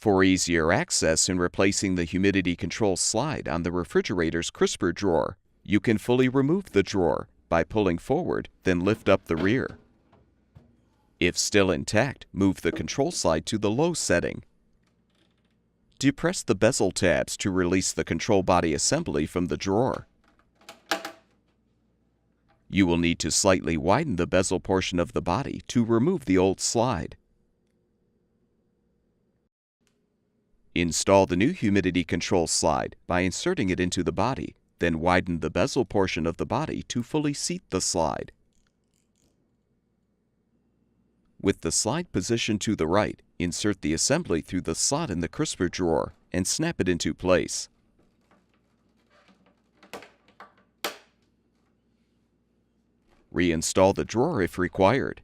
For easier access in replacing the humidity control slide on the refrigerator's crisper drawer, you can fully remove the drawer by pulling forward, then lift up the rear. If still intact, move the control slide to the low setting. Depress the bezel tabs to release the control body assembly from the drawer. You will need to slightly widen the bezel portion of the body to remove the old slide. Install the new humidity control slide by inserting it into the body, then widen the bezel portion of the body to fully seat the slide. With the slide positioned to the right, insert the assembly through the slot in the crisper drawer and snap it into place. Reinstall the drawer if required.